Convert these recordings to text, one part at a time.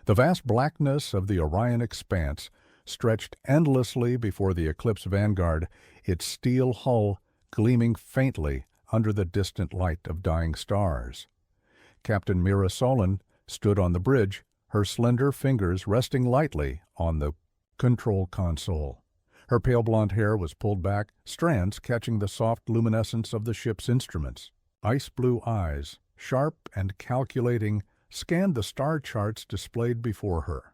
The vast blackness of the Orion expanse stretched endlessly before the Eclipse vanguard, its steel hull gleaming faintly under the distant light of dying stars. Captain Mira Solen stood on the bridge, her slender fingers resting lightly on the control console. Her pale blonde hair was pulled back, strands catching the soft luminescence of the ship's instruments. Ice-blue eyes, sharp and calculating, scanned the star charts displayed before her.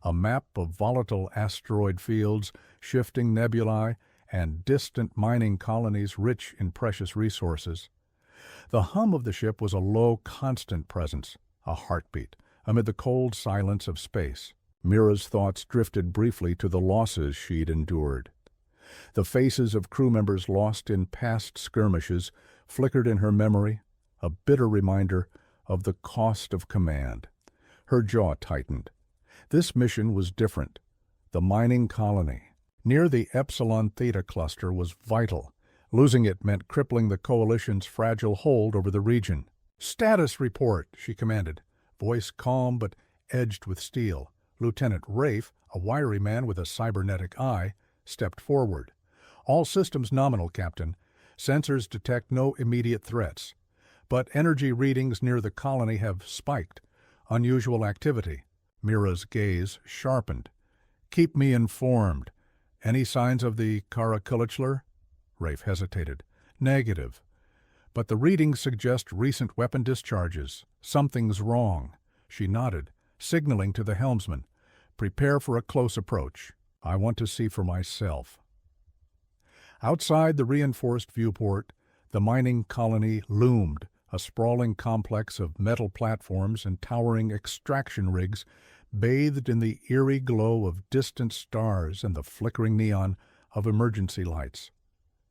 A map of volatile asteroid fields, shifting nebulae, and distant mining colonies rich in precious resources. The hum of the ship was a low, constant presence, a heartbeat, amid the cold silence of space. Mira's thoughts drifted briefly to the losses she'd endured. The faces of crew members lost in past skirmishes flickered in her memory, a bitter reminder of the cost of command. Her jaw tightened. This mission was different. The mining colony, near the Epsilon Theta cluster, was vital. Losing it meant crippling the Coalition's fragile hold over the region. "Status report," she commanded, voice calm but edged with steel. Lieutenant Rafe, a wiry man with a cybernetic eye, stepped forward. "All systems nominal, Captain. Sensors detect no immediate threats. But energy readings near the colony have spiked. Unusual activity." Mira's gaze sharpened. "Keep me informed. Any signs of the Kara Kulitschler?" Rafe hesitated. "Negative. But the readings suggest recent weapon discharges. Something's wrong." She nodded, signaling to the helmsman. "Prepare for a close approach. I want to see for myself." Outside the reinforced viewport, the mining colony loomed, a sprawling complex of metal platforms and towering extraction rigs, bathed in the eerie glow of distant stars and the flickering neon of emergency lights.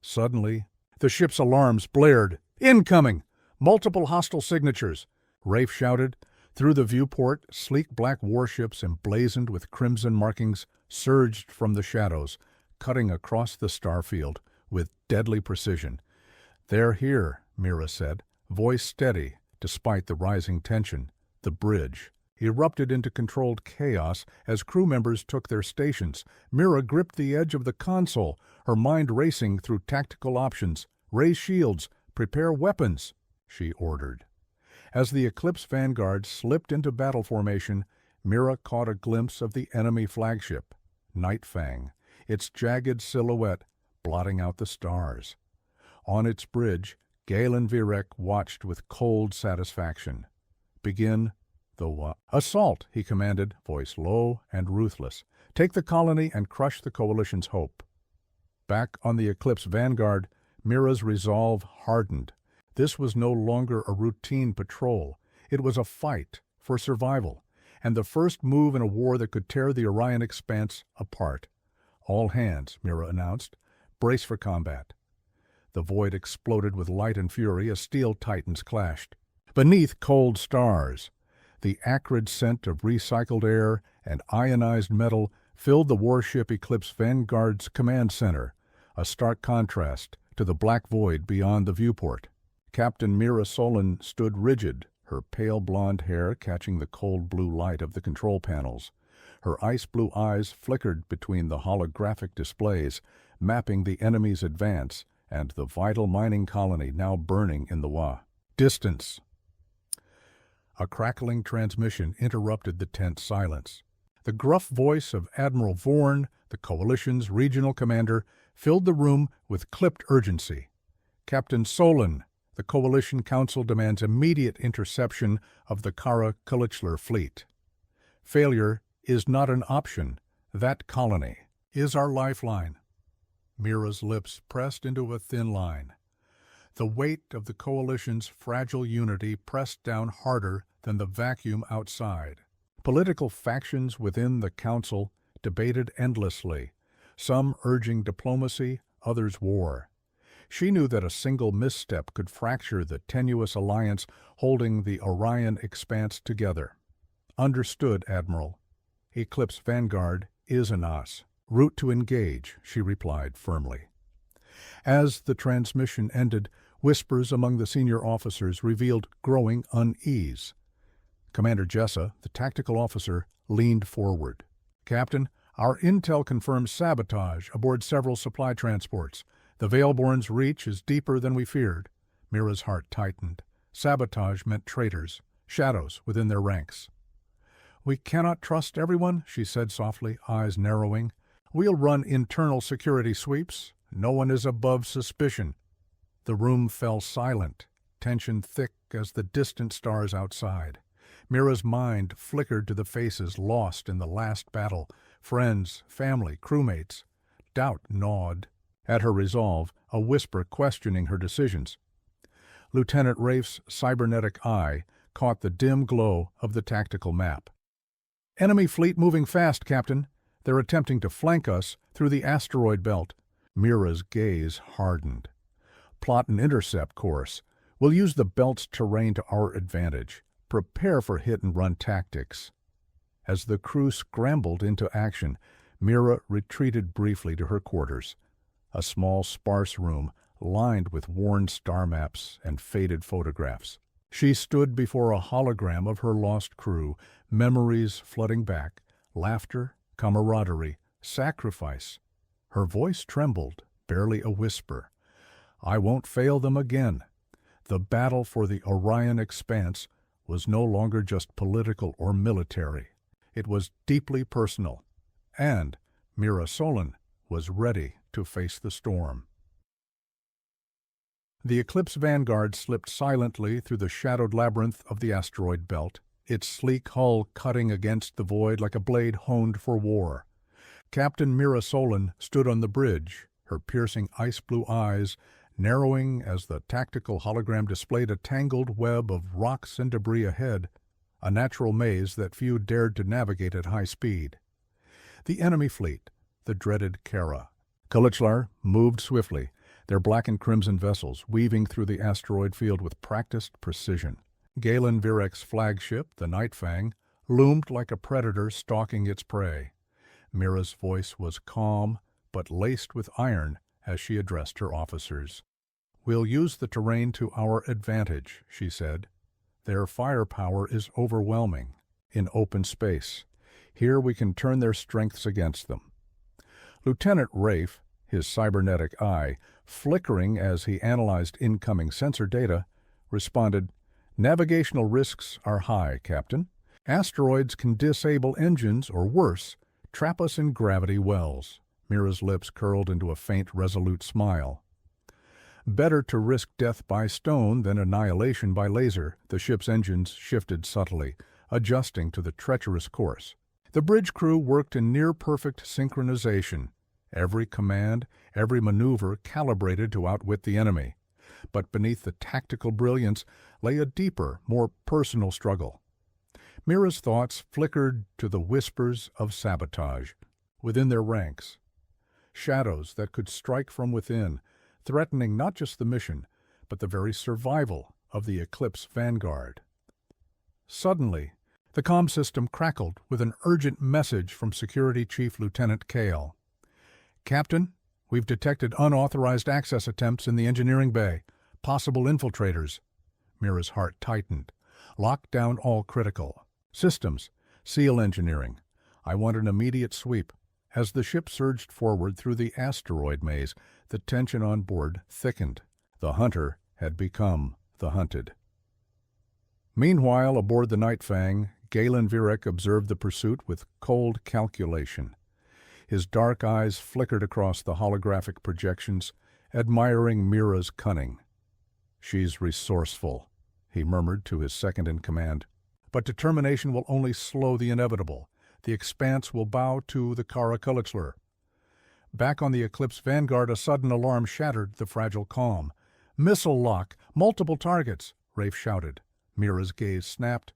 Suddenly, the ship's alarms blared. "Incoming! Multiple hostile signatures!" Rafe shouted. Through the viewport, sleek black warships emblazoned with crimson markings surged from the shadows, cutting across the starfield with deadly precision. "They're here," Mira said, voice steady despite the rising tension. The bridge erupted into controlled chaos as crew members took their stations. Mira gripped the edge of the console, her mind racing through tactical options. "Raise shields, prepare weapons," she ordered. As the Eclipse vanguard slipped into battle formation, Mira caught a glimpse of the enemy flagship, Nightfang, its jagged silhouette blotting out the stars. On its bridge, Galen Virek watched with cold satisfaction. "Begin the assault," he commanded, voice low and ruthless. "Take the colony and crush the Coalition's hope." Back on the Eclipse vanguard, Mira's resolve hardened. This was no longer a routine patrol. It was a fight for survival, and the first move in a war that could tear the Orion expanse apart. "All hands," Mira announced. "Brace for combat." The void exploded with light and fury as steel titans clashed. Beneath cold stars, the acrid scent of recycled air and ionized metal filled the warship Eclipse Vanguard's command center, a stark contrast to the black void beyond the viewport. Captain Mira Solen stood rigid, her pale blonde hair catching the cold blue light of the control panels. Her ice-blue eyes flickered between the holographic displays, mapping the enemy's advance and the vital mining colony now burning in the distance. A crackling transmission interrupted the tense silence. The gruff voice of Admiral Vorn, the Coalition's regional commander, filled the room with clipped urgency. "Captain Solen, the Coalition Council demands immediate interception of the Kara Kulitschler fleet. Failure is not an option. That colony is our lifeline." Mira's lips pressed into a thin line. The weight of the Coalition's fragile unity pressed down harder than the vacuum outside. Political factions within the Council debated endlessly, some urging diplomacy, others war. She knew that a single misstep could fracture the tenuous alliance holding the Orion expanse together. "Understood, Admiral. Eclipse Vanguard is an us. Route to engage," she replied firmly. As the transmission ended, whispers among the senior officers revealed growing unease. Commander Jessa, the tactical officer, leaned forward. "Captain, our intel confirms sabotage aboard several supply transports. The Veilborn's reach is deeper than we feared." Mira's heart tightened. Sabotage meant traitors, shadows within their ranks. "We cannot trust everyone," she said softly, eyes narrowing. "We'll run internal security sweeps. No one is above suspicion." The room fell silent, tension thick as the distant stars outside. Mira's mind flickered to the faces lost in the last battle, friends, family, crewmates. Doubt gnawed at her resolve, a whisper questioning her decisions. Lieutenant Rafe's cybernetic eye caught the dim glow of the tactical map. "Enemy fleet moving fast, Captain. They're attempting to flank us through the asteroid belt." Mira's gaze hardened. "Plot an intercept course. We'll use the belt's terrain to our advantage. Prepare for hit-and-run tactics." As the crew scrambled into action, Mira retreated briefly to her quarters, a small, sparse room lined with worn star maps and faded photographs. She stood before a hologram of her lost crew, memories flooding back, laughter, camaraderie, sacrifice. Her voice trembled, barely a whisper. "I won't fail them again." The battle for the Orion Expanse was no longer just political or military. It was deeply personal, and Mira Solen was ready to face the storm. The Eclipse Vanguard slipped silently through the shadowed labyrinth of the asteroid belt, its sleek hull cutting against the void like a blade honed for war. Captain Mira Solen stood on the bridge, her piercing ice-blue eyes narrowing as the tactical hologram displayed a tangled web of rocks and debris ahead, a natural maze that few dared to navigate at high speed. The enemy fleet, the dreaded Kara. Kalichlar moved swiftly, their black and crimson vessels weaving through the asteroid field with practiced precision. Galen Virek's flagship, the Nightfang, loomed like a predator stalking its prey. Mira's voice was calm, but laced with iron as she addressed her officers. "We'll use the terrain to our advantage," she said. "Their firepower is overwhelming. In open space, here we can turn their strengths against them." Lieutenant Rafe, his cybernetic eye flickering as he analyzed incoming sensor data, responded, "Navigational risks are high, Captain. Asteroids can disable engines or worse, trap us in gravity wells." Mira's lips curled into a faint, resolute smile. "Better to risk death by stone than annihilation by laser." The ship's engines shifted subtly, adjusting to the treacherous course. The bridge crew worked in near-perfect synchronization, every command, every maneuver calibrated to outwit the enemy. But beneath the tactical brilliance lay a deeper, more personal struggle. Mira's thoughts flickered to the whispers of sabotage within their ranks, shadows that could strike from within, threatening not just the mission, but the very survival of the Eclipse Vanguard. Suddenly, the comm system crackled with an urgent message from Security Chief Lieutenant Kale. "Captain, we've detected unauthorized access attempts in the engineering bay. Possible infiltrators." Mira's heart tightened. "Lock down all critical systems. SEAL engineering. I want an immediate sweep." As the ship surged forward through the asteroid maze, the tension on board thickened. The hunter had become the hunted. Meanwhile, aboard the Nightfang, Galen Virek observed the pursuit with cold calculation. His dark eyes flickered across the holographic projections, admiring Mira's cunning. "She's resourceful," he murmured to his second-in-command. "But determination will only slow the inevitable. The Expanse will bow to the Kara Kalichlar." Back on the Eclipse Vanguard, a sudden alarm shattered the fragile calm. "Missile lock! Multiple targets!" Rafe shouted. Mira's gaze snapped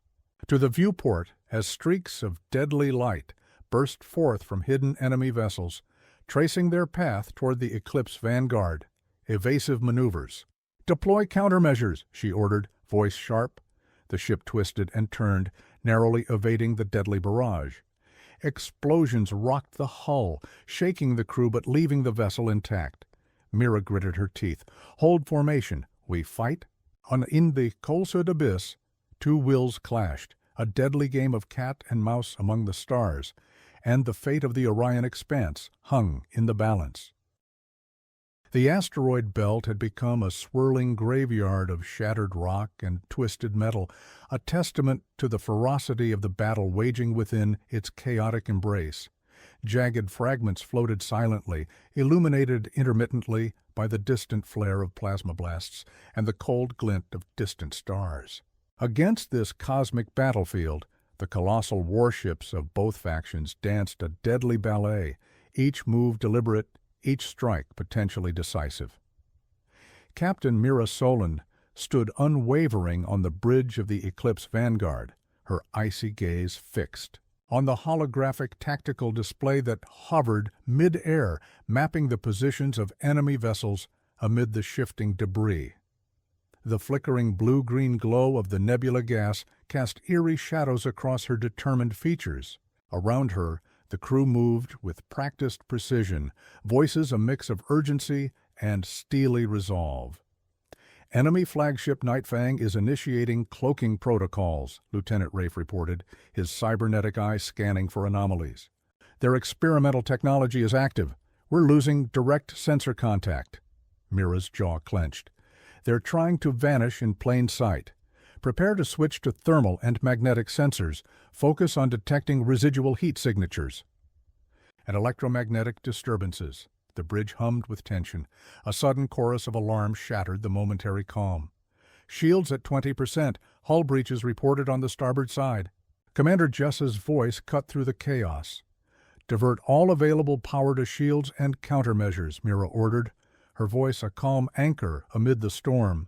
to the viewport as streaks of deadly light burst forth from hidden enemy vessels, tracing their path toward the Eclipse Vanguard. Evasive maneuvers. "Deploy countermeasures," she ordered, voice sharp. The ship twisted and turned, narrowly evading the deadly barrage. Explosions rocked the hull, shaking the crew but leaving the vessel intact. Mira gritted her teeth. "Hold formation. We fight." In the Kolsud abyss, two wills clashed, a deadly game of cat and mouse among the stars, and the fate of the Orion Expanse hung in the balance. The asteroid belt had become a swirling graveyard of shattered rock and twisted metal, a testament to the ferocity of the battle waging within its chaotic embrace. Jagged fragments floated silently, illuminated intermittently by the distant flare of plasmablasts and the cold glint of distant stars. Against this cosmic battlefield, the colossal warships of both factions danced a deadly ballet, each move deliberate, each strike potentially decisive. Captain Mira Solen stood unwavering on the bridge of the Eclipse Vanguard, her icy gaze fixed on the holographic tactical display that hovered mid-air, mapping the positions of enemy vessels amid the shifting debris. The flickering blue-green glow of the nebula gas cast eerie shadows across her determined features. Around her, the crew moved with practiced precision, voices a mix of urgency and steely resolve. Enemy flagship Nightfang is initiating cloaking protocols, Lieutenant Rafe reported, his cybernetic eye scanning for anomalies. Their experimental technology is active. We're losing direct sensor contact. Mira's jaw clenched. They're trying to vanish in plain sight. Prepare to switch to thermal and magnetic sensors. Focus on detecting residual heat signatures and electromagnetic disturbances. The bridge hummed with tension. A sudden chorus of alarm shattered the momentary calm. Shields at 20%. Hull breaches reported on the starboard side. Commander Jess's voice cut through the chaos. Divert all available power to shields and countermeasures, Mira ordered, her voice a calm anchor amid the storm.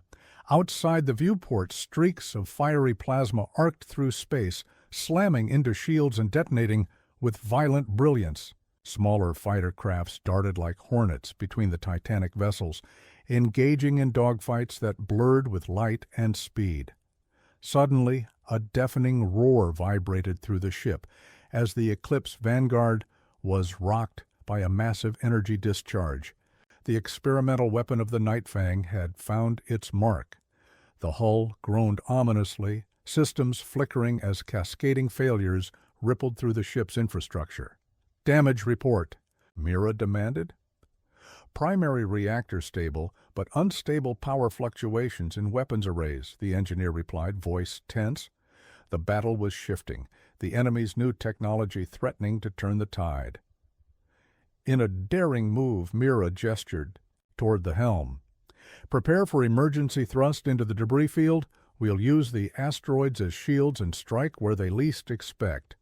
Outside the viewport, streaks of fiery plasma arced through space, slamming into shields and detonating with violent brilliance. Smaller fighter crafts darted like hornets between the titanic vessels, engaging in dogfights that blurred with light and speed. Suddenly, a deafening roar vibrated through the ship as the Eclipse Vanguard was rocked by a massive energy discharge. The experimental weapon of the Nightfang had found its mark. The hull groaned ominously, systems flickering as cascading failures rippled through the ship's infrastructure. "Damage report," Mira demanded. "Primary reactor stable, but unstable power fluctuations in weapons arrays," the engineer replied, voice tense. The battle was shifting, the enemy's new technology threatening to turn the tide. In a daring move, Mira gestured toward the helm. "Prepare for emergency thrust into the debris field. We'll use the asteroids as shields and strike where they least expect."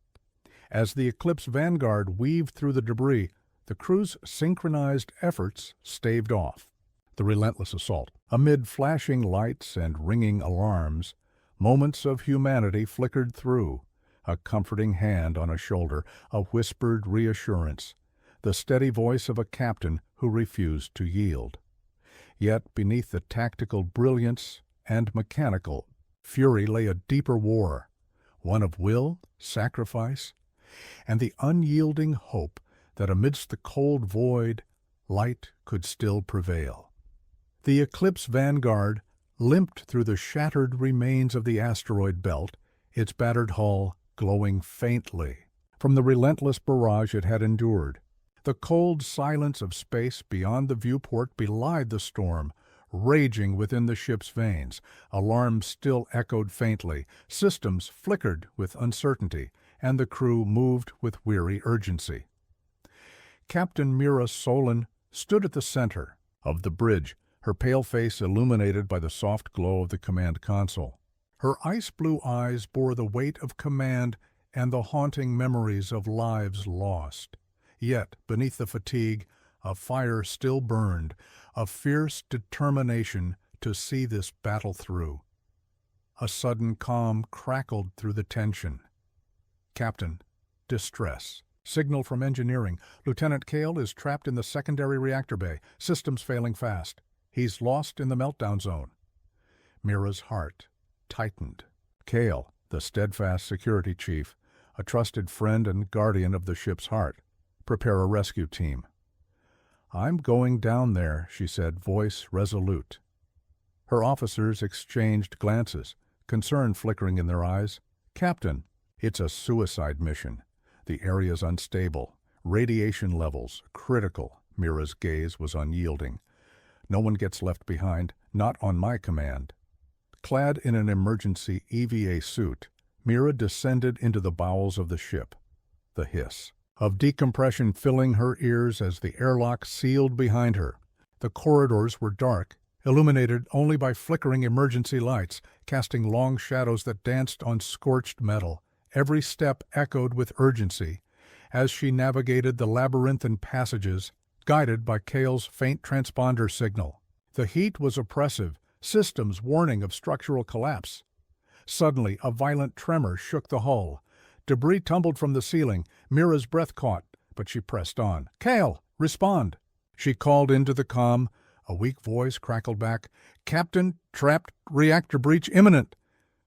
As the Eclipse Vanguard weaved through the debris, the crew's synchronized efforts staved off the relentless assault. Amid flashing lights and ringing alarms, moments of humanity flickered through. A comforting hand on a shoulder, a whispered reassurance, the steady voice of a captain who refused to yield. Yet beneath the tactical brilliance and mechanical fury lay a deeper war, one of will, sacrifice, and the unyielding hope that amidst the cold void, light could still prevail. The Eclipse Vanguard limped through the shattered remains of the asteroid belt, its battered hull glowing faintly from the relentless barrage it had endured. The cold silence of space beyond the viewport belied the storm, raging within the ship's veins. Alarms still echoed faintly, systems flickered with uncertainty, and the crew moved with weary urgency. Captain Mira Solen stood at the center of the bridge, her pale face illuminated by the soft glow of the command console. Her ice-blue eyes bore the weight of command and the haunting memories of lives lost. Yet, beneath the fatigue, a fire still burned, a fierce determination to see this battle through. A sudden calm crackled through the tension. "Captain, distress. Signal from engineering. Lieutenant Kale is trapped in the secondary reactor bay. Systems failing fast. He's lost in the meltdown zone." Mira's heart tightened. Kale, the steadfast security chief, a trusted friend and guardian of the ship's heart. "Prepare a rescue team." "I'm going down there," she said, voice resolute. Her officers exchanged glances, concern flickering in their eyes. "Captain, it's a suicide mission. The area's unstable. Radiation levels critical." Mira's gaze was unyielding. "No one gets left behind, not on my command." Clad in an emergency EVA suit, Mira descended into the bowels of the ship. The hiss of decompression filling her ears as the airlock sealed behind her. The corridors were dark, illuminated only by flickering emergency lights, casting long shadows that danced on scorched metal. Every step echoed with urgency as she navigated the labyrinthine passages, guided by Kale's faint transponder signal. The heat was oppressive, systems warning of structural collapse. Suddenly, a violent tremor shook the hull. Debris tumbled from the ceiling. Mira's breath caught, but she pressed on. "Kale, respond!" She called into the comm. A weak voice crackled back. "Captain, trapped, reactor breach imminent."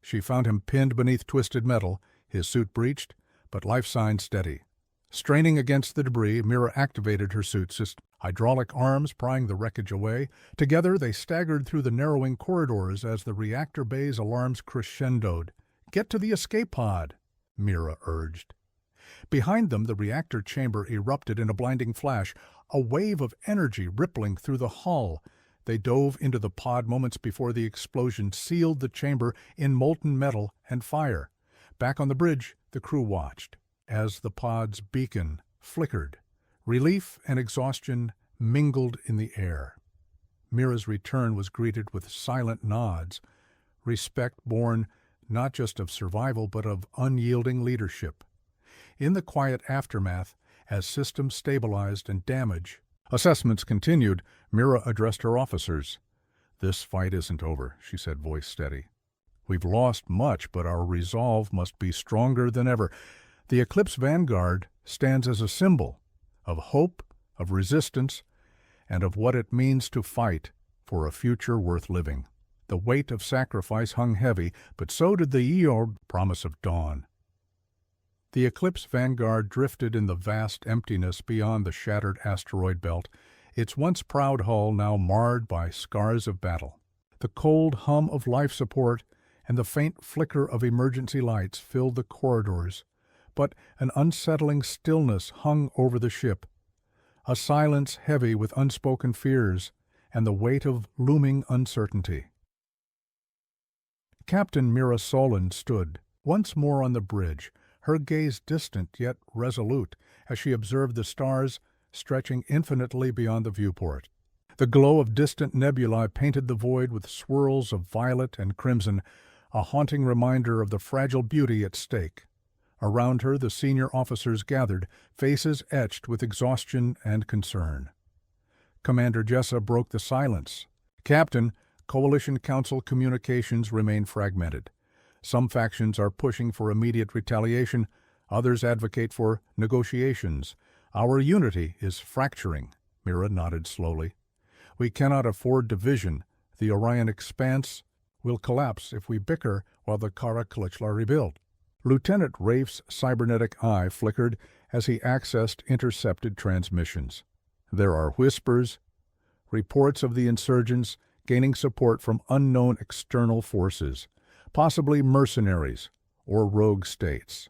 She found him pinned beneath twisted metal, his suit breached, but life signs steady. Straining against the debris, Mira activated her suit system, hydraulic arms prying the wreckage away. Together they staggered through the narrowing corridors as the reactor bay's alarms crescendoed. "Get to the escape pod," Mira urged. Behind them, the reactor chamber erupted in a blinding flash, a wave of energy rippling through the hull. They dove into the pod moments before the explosion sealed the chamber in molten metal and fire. Back on the bridge, the crew watched as the pod's beacon flickered. Relief and exhaustion mingled in the air. Mira's return was greeted with silent nods, respect born not just of survival but of unyielding leadership. In the quiet aftermath, as systems stabilized and damage assessments continued, Mira addressed her officers. "This fight isn't over," she said, voice steady. "We've lost much, but our resolve must be stronger than ever. The Eclipse Vanguard stands as a symbol of hope, of resistance, and of what it means to fight for a future worth living." The weight of sacrifice hung heavy, but so did the Eorb promise of dawn. The Eclipse Vanguard drifted in the vast emptiness beyond the shattered asteroid belt, its once proud hull now marred by scars of battle. The cold hum of life support and the faint flicker of emergency lights filled the corridors, but an unsettling stillness hung over the ship, a silence heavy with unspoken fears and the weight of looming uncertainty. Captain Mira Solen stood once more on the bridge, her gaze distant yet resolute as she observed the stars stretching infinitely beyond the viewport. The glow of distant nebulae painted the void with swirls of violet and crimson, a haunting reminder of the fragile beauty at stake. Around her the senior officers gathered, faces etched with exhaustion and concern. Commander Jessa broke the silence. "Captain, Coalition Council communications remain fragmented. Some factions are pushing for immediate retaliation, others advocate for negotiations. Our unity is fracturing," Mira nodded slowly. "We cannot afford division. The Orion Expanse will collapse if we bicker while the Kara Kalichla rebuild." Lieutenant Rafe's cybernetic eye flickered as he accessed intercepted transmissions. "There are whispers, reports of the insurgents gaining support from unknown external forces, possibly mercenaries or rogue states."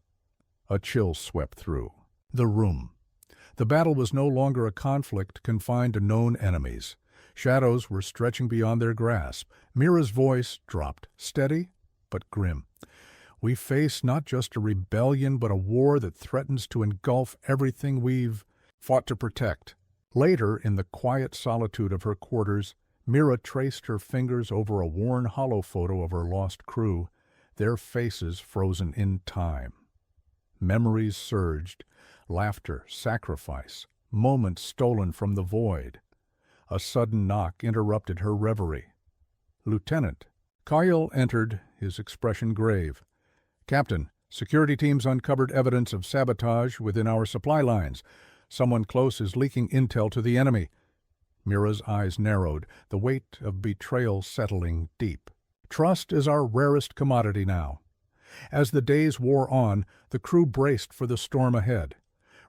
A chill swept through the room. The battle was no longer a conflict confined to known enemies. Shadows were stretching beyond their grasp. Mira's voice dropped, steady but grim. "We face not just a rebellion, but a war that threatens to engulf everything we've fought to protect." Later, in the quiet solitude of her quarters, Mira traced her fingers over a worn hollow photo of her lost crew, their faces frozen in time. Memories surged, laughter, sacrifice, moments stolen from the void. A sudden knock interrupted her reverie. "Lieutenant." Kyle entered, his expression grave. "Captain, security teams uncovered evidence of sabotage within our supply lines. Someone close is leaking intel to the enemy." Mira's eyes narrowed, the weight of betrayal settling deep. "Trust is our rarest commodity now." As the days wore on, the crew braced for the storm ahead.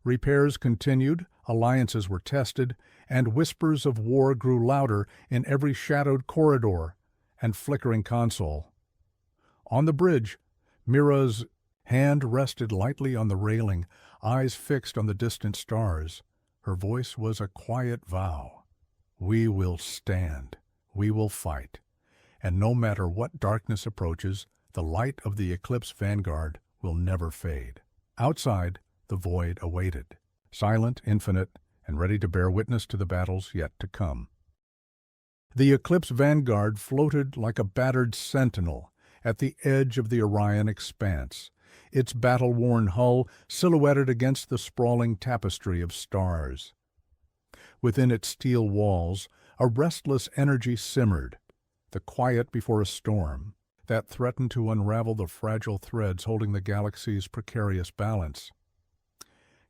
Repairs continued, alliances were tested, and whispers of war grew louder in every shadowed corridor and flickering console. On the bridge, Mira's Hand rested lightly on the railing, eyes fixed on the distant stars. Her voice was a quiet vow. We will stand. We will fight. And no matter what darkness approaches, the light of the eclipse vanguard will never fade. Outside, the void awaited, silent, infinite, and ready to bear witness to the battles yet to come. The eclipse vanguard floated like a battered sentinel at the edge of the Orion expanse, its battle-worn hull silhouetted against the sprawling tapestry of stars. Within its steel walls, a restless energy simmered, the quiet before a storm that threatened to unravel the fragile threads holding the galaxy's precarious balance.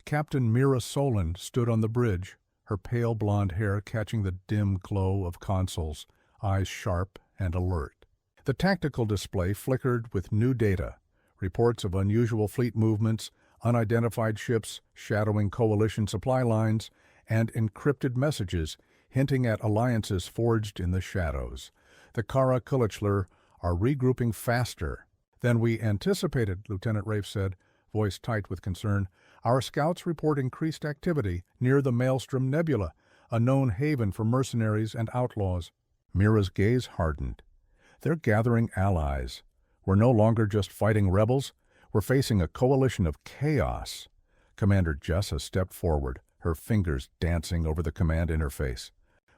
Captain Mira Solen stood on the bridge, her pale blonde hair catching the dim glow of consoles, eyes sharp and alert. The tactical display flickered with new data, reports of unusual fleet movements, unidentified ships shadowing coalition supply lines, and encrypted messages hinting at alliances forged in the shadows. The Kara Kulichler are regrouping faster than we anticipated, Lieutenant Rafe said, voice tight with concern. Our scouts report increased activity near the Maelstrom Nebula, a known haven for mercenaries and outlaws. Mira's gaze hardened. They're gathering allies. We're no longer just fighting rebels. We're facing a coalition of chaos. Commander Jessa stepped forward, her fingers dancing over the command interface.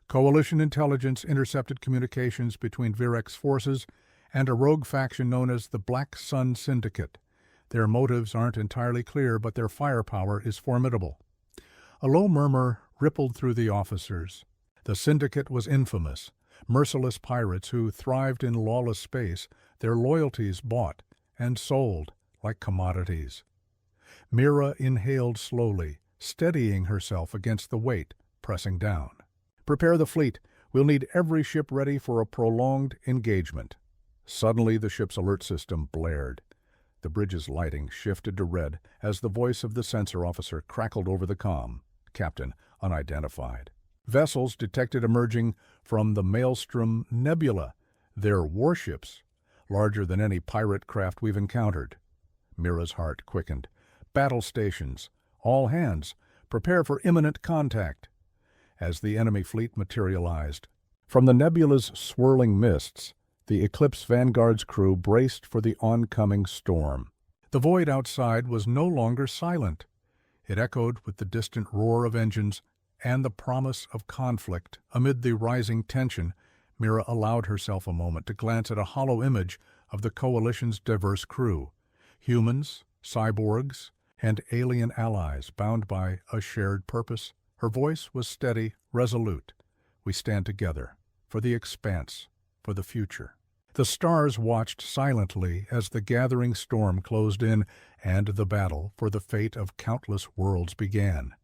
Coalition intelligence intercepted communications between Virex forces and a rogue faction known as the Black Sun Syndicate. Their motives aren't entirely clear, but their firepower is formidable. A low murmur rippled through the officers. The syndicate was infamous, merciless pirates who thrived in lawless space, their loyalties bought and sold like commodities. Mira inhaled slowly, steadying herself against the weight pressing down. Prepare the fleet. We'll need every ship ready for a prolonged engagement. Suddenly the ship's alert system blared. The bridge's lighting shifted to red as the voice of the sensor officer crackled over the comm. Captain, unidentified. Vessels detected emerging from the Maelstrom Nebula. They're warships, larger than any pirate craft we've encountered. Mira's heart quickened. Battle stations. All hands. Prepare for imminent contact. As the enemy fleet materialized, from the nebula's swirling mists, the Eclipse Vanguard's crew braced for the oncoming storm. The void outside was no longer silent. It echoed with the distant roar of engines and the promise of conflict. Amid the rising tension, Mira allowed herself a moment to glance at a hollow image of the Coalition's diverse crew. Humans, cyborgs, and alien allies bound by a shared purpose. Her voice was steady, resolute. We stand together, for the expanse, for the future. The stars watched silently as the gathering storm closed in and the battle for the fate of countless worlds began.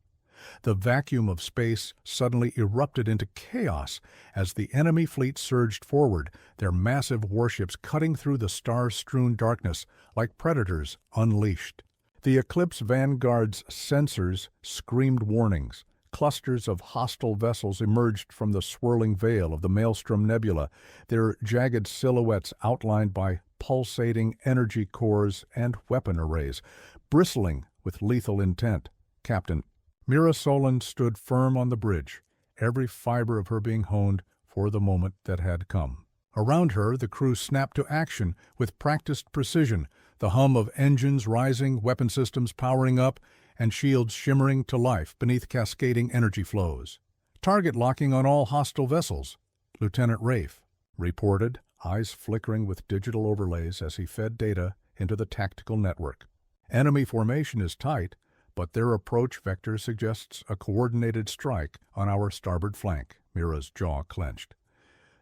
The vacuum of space suddenly erupted into chaos as the enemy fleet surged forward, their massive warships cutting through the star-strewn darkness like predators unleashed. The Eclipse Vanguard's sensors screamed warnings. Clusters of hostile vessels emerged from the swirling veil of the Maelstrom Nebula, their jagged silhouettes outlined by pulsating energy cores and weapon arrays, bristling with lethal intent. Captain Mira Solen stood firm on the bridge, every fiber of her being honed for the moment that had come. Around her, the crew snapped to action with practiced precision, the hum of engines rising, weapon systems powering up, and shields shimmering to life beneath cascading energy flows. Target locking on all hostile vessels, Lieutenant Rafe reported, eyes flickering with digital overlays as he fed data into the tactical network. Enemy formation is tight, but their approach vector suggests a coordinated strike on our starboard flank. Mira's jaw clenched.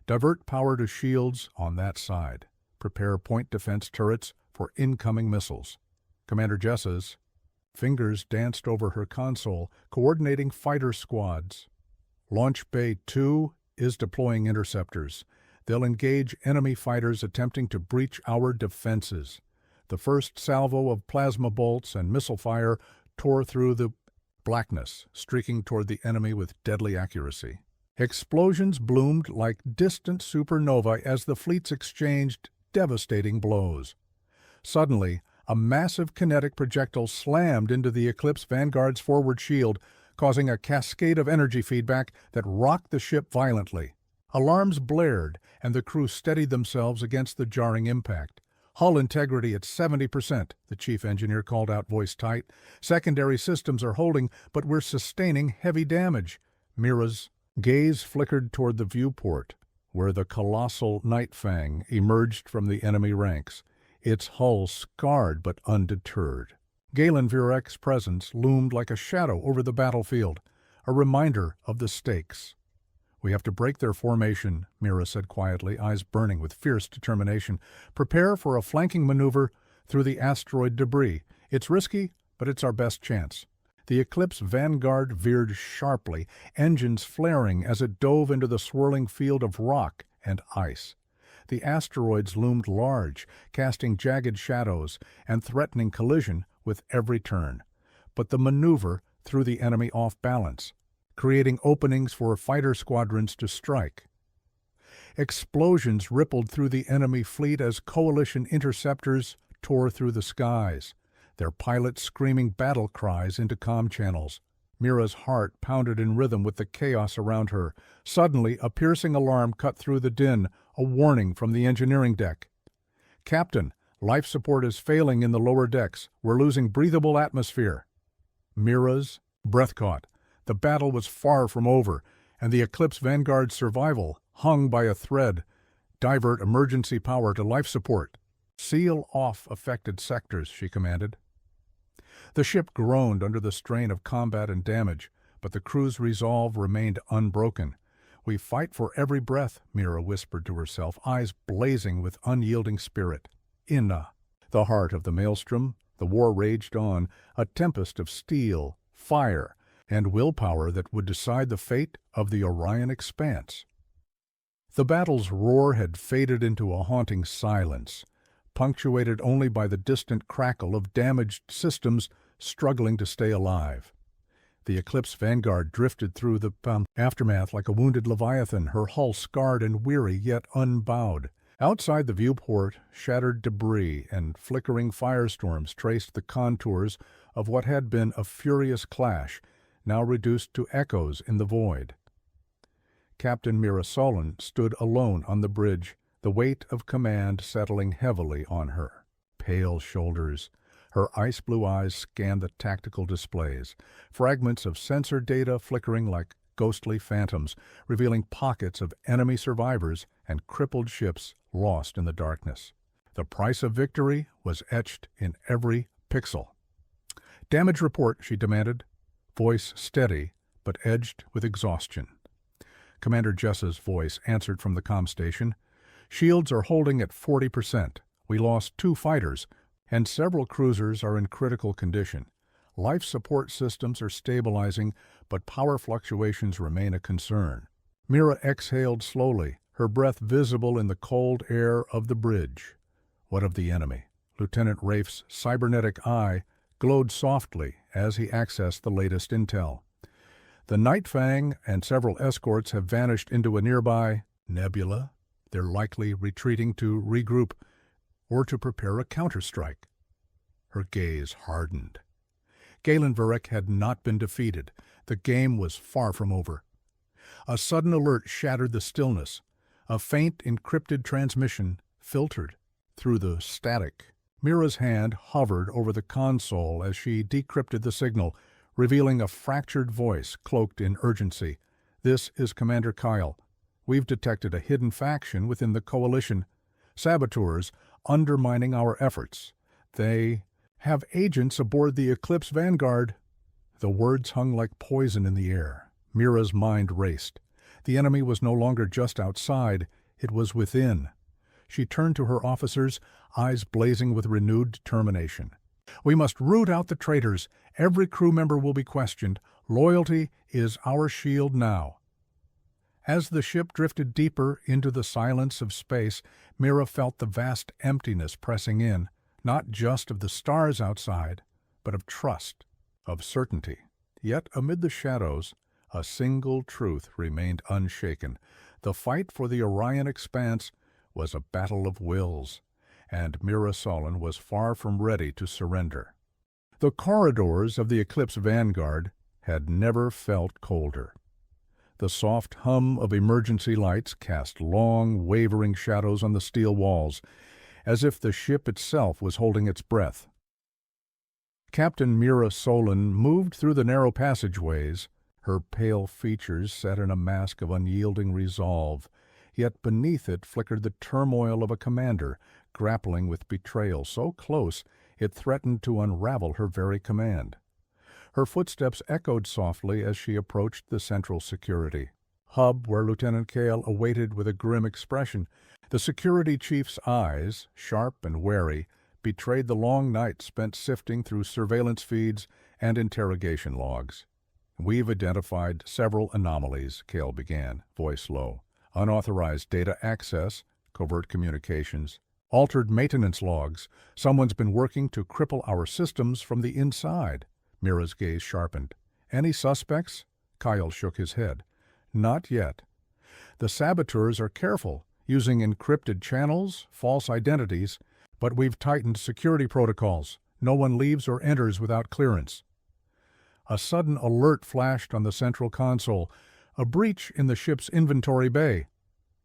Divert power to shields on that side. Prepare point defense turrets for incoming missiles. Commander Jessa's fingers danced over her console, coordinating fighter squads. Launch Bay 2 is deploying interceptors. They'll engage enemy fighters attempting to breach our defenses. The first salvo of plasma bolts and missile fire tore through the blackness, streaking toward the enemy with deadly accuracy. Explosions bloomed like distant supernovae as the fleets exchanged devastating blows. Suddenly, A massive kinetic projectile slammed into the Eclipse Vanguard's forward shield, causing a cascade of energy feedback that rocked the ship violently. Alarms blared, and the crew steadied themselves against the jarring impact. "Hull integrity at 70%, the chief engineer called out, voice tight. "Secondary systems are holding, but we're sustaining heavy damage." Mira's gaze flickered toward the viewport, where the colossal Night Fang emerged from the enemy ranks, its hull scarred but undeterred. Galen Virek's presence loomed like a shadow over the battlefield, a reminder of the stakes. "We have to break their formation," Mira said quietly, eyes burning with fierce determination. "Prepare for a flanking maneuver through the asteroid debris. It's risky, but it's our best chance." The Eclipse Vanguard veered sharply, engines flaring as it dove into the swirling field of rock and ice. The asteroids loomed large, casting jagged shadows and threatening collision with every turn. But the maneuver threw the enemy off balance, creating openings for fighter squadrons to strike. Explosions rippled through the enemy fleet as coalition interceptors tore through the skies, their pilots screaming battle cries into comm channels. Mira's heart pounded in rhythm with the chaos around her. Suddenly, a piercing alarm cut through the din, a warning from the engineering deck. "Captain, life support is failing in the lower decks. We're losing breathable atmosphere." Mira's breath caught. The battle was far from over, and the Eclipse Vanguard's survival hung by a thread. "Divert emergency power to life support." "Seal off affected sectors," she commanded. The ship groaned under the strain of combat and damage, but the crew's resolve remained unbroken. "We fight for every breath," Mira whispered to herself, eyes blazing with unyielding spirit. Inna. The heart of the maelstrom, the war raged on, a tempest of steel, fire, and willpower that would decide the fate of the Orion expanse. The battle's roar had faded into a haunting silence, punctuated only by the distant crackle of damaged systems struggling to stay alive. The Eclipse Vanguard drifted through the aftermath like a wounded leviathan, her hull scarred and weary yet unbowed. Outside the viewport, shattered debris and flickering firestorms traced the contours of what had been a furious clash, now reduced to echoes in the void. Captain Mira Solen stood alone on the bridge, the weight of command settling heavily on her. Pale shoulders, her ice-blue eyes scanned the tactical displays, fragments of sensor data flickering like ghostly phantoms, revealing pockets of enemy survivors and crippled ships lost in the darkness. The price of victory was etched in every pixel. "Damage report," she demanded, voice steady but edged with exhaustion. Commander Jessa's voice answered from the comm station. "Shields are holding at 40%. We lost 2 fighters, and several cruisers are in critical condition. Life support systems are stabilizing, but power fluctuations remain a concern." Mira exhaled slowly, her breath visible in the cold air of the bridge. What of the enemy? Lieutenant Rafe's cybernetic eye glowed softly as he accessed the latest intel. "The Night Fang and several escorts have vanished into a nearby nebula. They're likely retreating to regroup or to prepare a counterstrike." Her gaze hardened. Galen Virek had not been defeated. The game was far from over. A sudden alert shattered the stillness. A faint, encrypted transmission filtered through the static. Mira's hand hovered over the console as she decrypted the signal, revealing a fractured voice cloaked in urgency. "This is Commander Kyle. We've detected a hidden faction within the Coalition. Saboteurs undermining our efforts. They have agents aboard the Eclipse Vanguard." The words hung like poison in the air. Mira's mind raced. The enemy was no longer just outside, it was within. She turned to her officers, eyes blazing with renewed determination. "We must root out the traitors. Every crew member will be questioned. Loyalty is our shield now." As the ship drifted deeper into the silence of space, Mira felt the vast emptiness pressing in, not just of the stars outside, but of trust, of certainty. Yet amid the shadows, a single truth remained unshaken. The fight for the Orion expanse was a battle of wills, and Mira Solen was far from ready to surrender. The corridors of the Eclipse Vanguard had never felt colder. The soft hum of emergency lights cast long, wavering shadows on the steel walls, as if the ship itself was holding its breath. Captain Mira Solen moved through the narrow passageways, her pale features set in a mask of unyielding resolve, yet beneath it flickered the turmoil of a commander grappling with betrayal so close it threatened to unravel her very command. Her footsteps echoed softly as she approached the central security hub where Lieutenant Cale awaited with a grim expression. The security chief's eyes, sharp and wary, betrayed the long night spent sifting through surveillance feeds and interrogation logs. "We've identified several anomalies," Cale began, voice low. "Unauthorized data access, covert communications, altered maintenance logs. Someone's been working to cripple our systems from the inside." Mira's gaze sharpened. "Any suspects?" Kyle shook his head. "Not yet. The saboteurs are careful, using encrypted channels, false identities, but we've tightened security protocols. No one leaves or enters without clearance." A sudden alert flashed on the central console, a breach in the ship's inventory bay.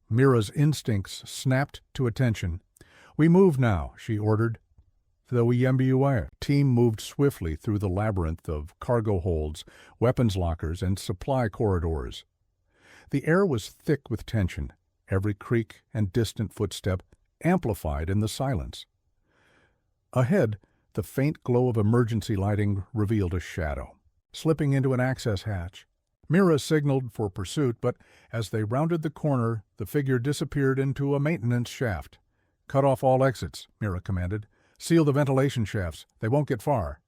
Mira's instincts snapped to attention. "We move now," she ordered. The HFY team moved swiftly through the labyrinth of cargo holds, weapons lockers, and supply corridors. The air was thick with tension, every creak and distant footstep amplified in the silence. Ahead, the faint glow of emergency lighting revealed a shadow, slipping into an access hatch. Mira signaled for pursuit, but as they rounded the corner, the figure disappeared into a maintenance shaft. "Cut off all exits," Mira commanded. "Seal the ventilation shafts. They won't get far."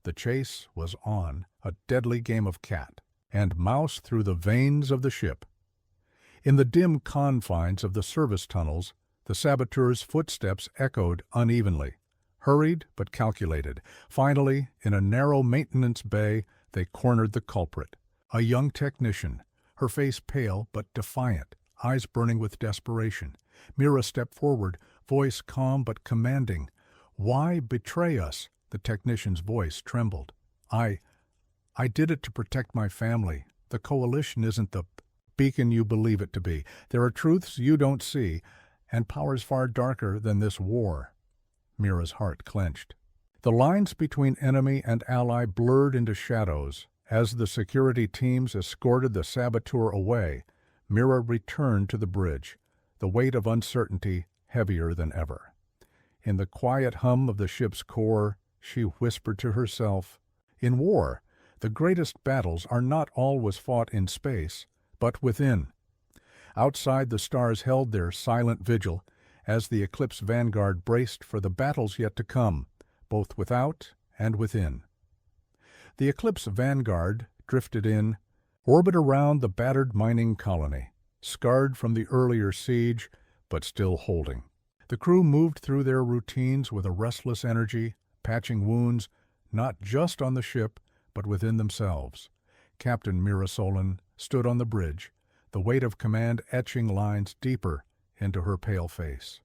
The chase was on, a deadly game of cat and mouse through the veins of the ship. In the dim confines of the service tunnels, the saboteurs' footsteps echoed unevenly, hurried but calculated. Finally, in a narrow maintenance bay, they cornered the culprit, a young technician, her face pale but defiant, eyes burning with desperation. Mira stepped forward, voice calm but commanding. "Why betray us?" The technician's voice trembled. I did it to protect my family. The coalition isn't the beacon you believe it to be. There are truths you don't see, and powers far darker than this war." Mira's heart clenched. The lines between enemy and ally blurred into shadows. As the security teams escorted the saboteur away, Mira returned to the bridge, the weight of uncertainty heavier than ever. In the quiet hum of the ship's core, she whispered to herself, "In war, the greatest battles are not always fought in space, but within." Outside, the stars held their silent vigil as the Eclipse Vanguard braced for the battles yet to come, both without and within. The Eclipse Vanguard drifted in, orbit around the battered mining colony, scarred from the earlier siege, but still holding. The crew moved through their routines with a restless energy, patching wounds not just on the ship, but within themselves. Captain Mira Solen stood on the bridge, the weight of command etching lines deeper into her pale face.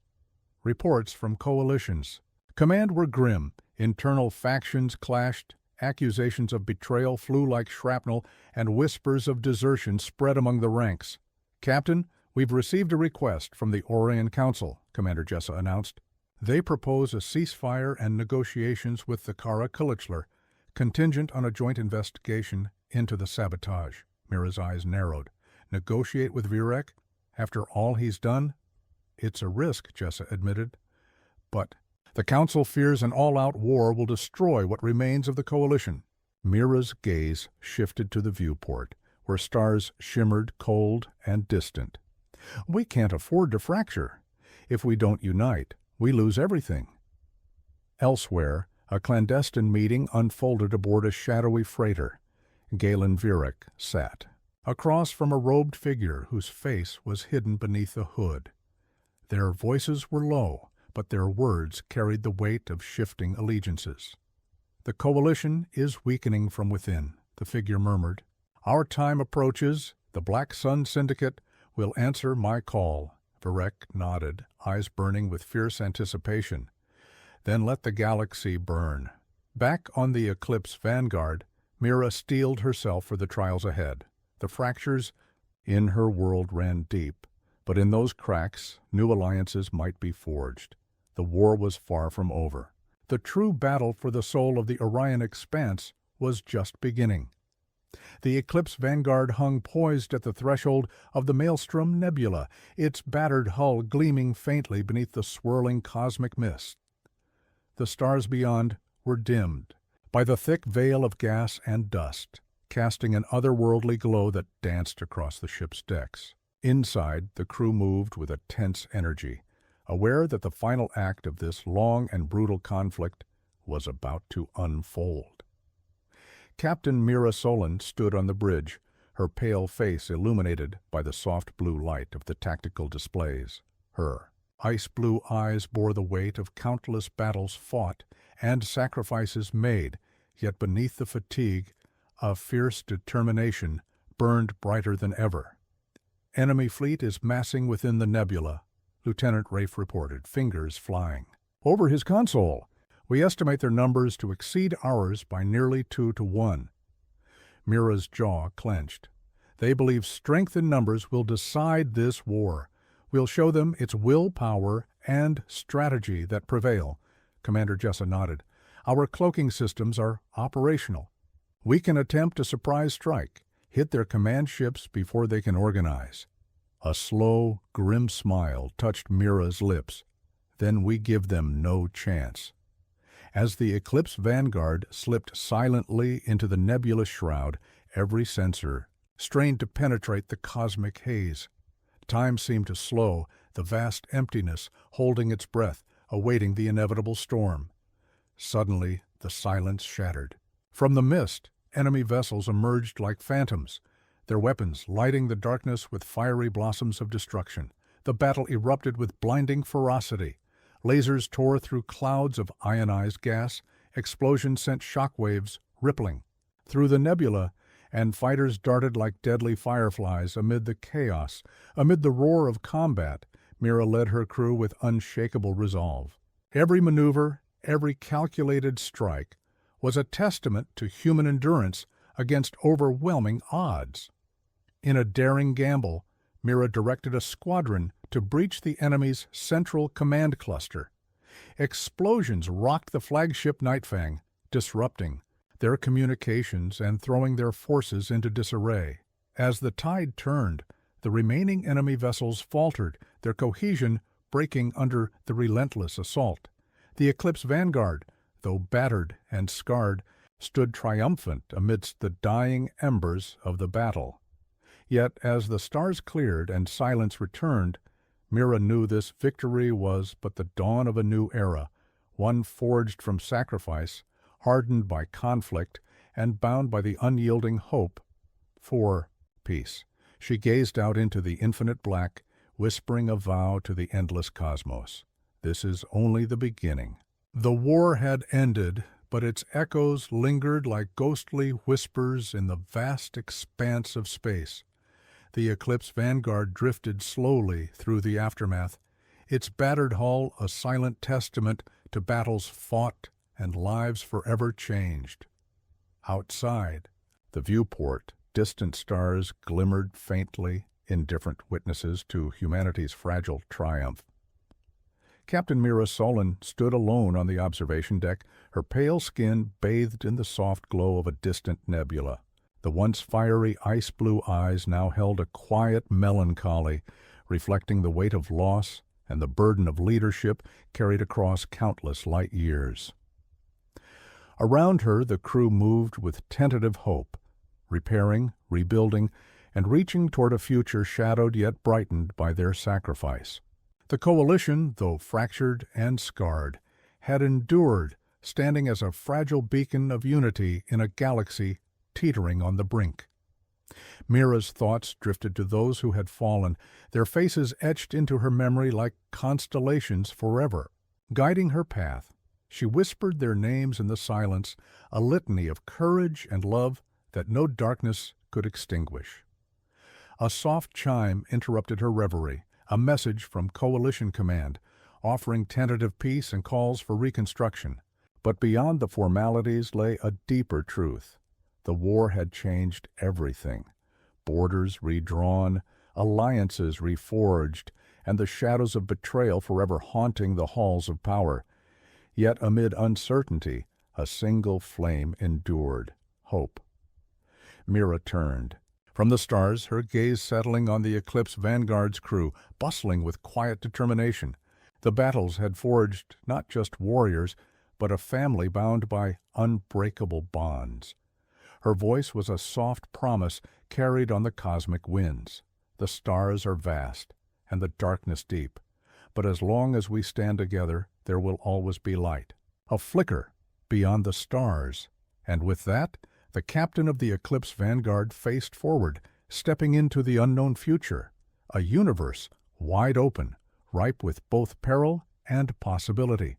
Reports from coalitions. Command were grim. Internal factions clashed, accusations of betrayal flew like shrapnel, and whispers of desertion spread among the ranks. "Captain, we've received a request from the Orion Council," Commander Jessa announced. "They propose a ceasefire and negotiations with the Kara Kilichler, contingent on a joint investigation into the sabotage." Mira's eyes narrowed. "Negotiate with Virek? After all he's done?" "It's a risk," Jessa admitted. "But the Council fears an all-out war will destroy what remains of the coalition." Mira's gaze shifted to the viewport, where stars shimmered cold and distant. "We can't afford to fracture. If we don't unite, we lose everything." Elsewhere, a clandestine meeting unfolded aboard a shadowy freighter. Galen Virek sat, across from a robed figure whose face was hidden beneath the hood. Their voices were low, but their words carried the weight of shifting allegiances. "The coalition is weakening from within," the figure murmured. "Our time approaches. The Black Sun Syndicate will answer my call. Varek nodded, eyes burning with fierce anticipation. Then let the galaxy burn. Back on the Eclipse Vanguard, Mira steeled herself for the trials ahead. The fractures in her world ran deep, but in those cracks, new alliances might be forged. The war was far from over. The true battle for the soul of the Orion Expanse was just beginning. The Eclipse Vanguard hung poised at the threshold of the Maelstrom Nebula, its battered hull gleaming faintly beneath the swirling cosmic mist. The stars beyond were dimmed by the thick veil of gas and dust, casting an otherworldly glow that danced across the ship's decks. Inside, the crew moved with a tense energy, aware that the final act of this long and brutal conflict was about to unfold. Captain Mira Solen stood on the bridge, her pale face illuminated by the soft blue light of the tactical displays. Her ice-blue eyes bore the weight of countless battles fought and sacrifices made, yet beneath the fatigue, a fierce determination burned brighter than ever. "Enemy fleet is massing within the nebula," Lieutenant Rafe reported, fingers flying. Over his console, "We estimate their numbers to exceed ours by nearly 2 to 1. Mira's jaw clenched. "They believe strength in numbers will decide this war. We'll show them it's willpower and strategy that prevail." Commander Jessa nodded. "Our cloaking systems are operational. We can attempt a surprise strike, hit their command ships before they can organize." A slow, grim smile touched Mira's lips. "Then we give them no chance." As the Eclipse Vanguard slipped silently into the nebulous shroud, every sensor strained to penetrate the cosmic haze. Time seemed to slow, the vast emptiness holding its breath, awaiting the inevitable storm. Suddenly, the silence shattered. From the mist, enemy vessels emerged like phantoms, their weapons lighting the darkness with fiery blossoms of destruction. The battle erupted with blinding ferocity. Lasers tore through clouds of ionized gas, explosions sent shockwaves rippling through the nebula, and fighters darted like deadly fireflies amid the chaos. Amid the roar of combat, Mira led her crew with unshakable resolve. Every maneuver, every calculated strike, was a testament to human endurance against overwhelming odds. In a daring gamble, Mira directed a squadron to breach the enemy's central command cluster. Explosions rocked the flagship Nightfang, disrupting their communications and throwing their forces into disarray. As the tide turned, the remaining enemy vessels faltered, their cohesion breaking under the relentless assault. The Eclipse Vanguard, though battered and scarred, stood triumphant amidst the dying embers of the battle. Yet, as the stars cleared and silence returned, Mira knew this victory was but the dawn of a new era, one forged from sacrifice, hardened by conflict, and bound by the unyielding hope for peace. She gazed out into the infinite black, whispering a vow to the endless cosmos. This is only the beginning. The war had ended, but its echoes lingered like ghostly whispers in the vast expanse of space. The Eclipse Vanguard drifted slowly through the aftermath, its battered hull a silent testament to battles fought and lives forever changed. Outside, the viewport, distant stars glimmered faintly, indifferent witnesses to humanity's fragile triumph. Captain Mira Solen stood alone on the observation deck, her pale skin bathed in the soft glow of a distant nebula. The once fiery ice-blue eyes now held a quiet melancholy, reflecting the weight of loss and the burden of leadership carried across countless light years. Around her, the crew moved with tentative hope, repairing, rebuilding, and reaching toward a future shadowed yet brightened by their sacrifice. The coalition, though fractured and scarred, had endured, standing as a fragile beacon of unity in a galaxy teetering on the brink. Mira's thoughts drifted to those who had fallen, their faces etched into her memory like constellations forever. Guiding her path, she whispered their names in the silence, a litany of courage and love that no darkness could extinguish. A soft chime interrupted her reverie, a message from Coalition Command, offering tentative peace and calls for reconstruction. But beyond the formalities lay a deeper truth. The war had changed everything. Borders redrawn, alliances reforged, and the shadows of betrayal forever haunting the halls of power. Yet amid uncertainty, a single flame endured: hope. Mira turned. From the stars, her gaze settling on the Eclipse Vanguard's crew, bustling with quiet determination. The battles had forged not just warriors, but a family bound by unbreakable bonds. Her voice was a soft promise carried on the cosmic winds. The stars are vast, and the darkness deep, but as long as we stand together, there will always be light. A flicker beyond the stars, and with that, the captain of the Eclipse Vanguard faced forward, stepping into the unknown future, a universe wide open, ripe with both peril and possibility.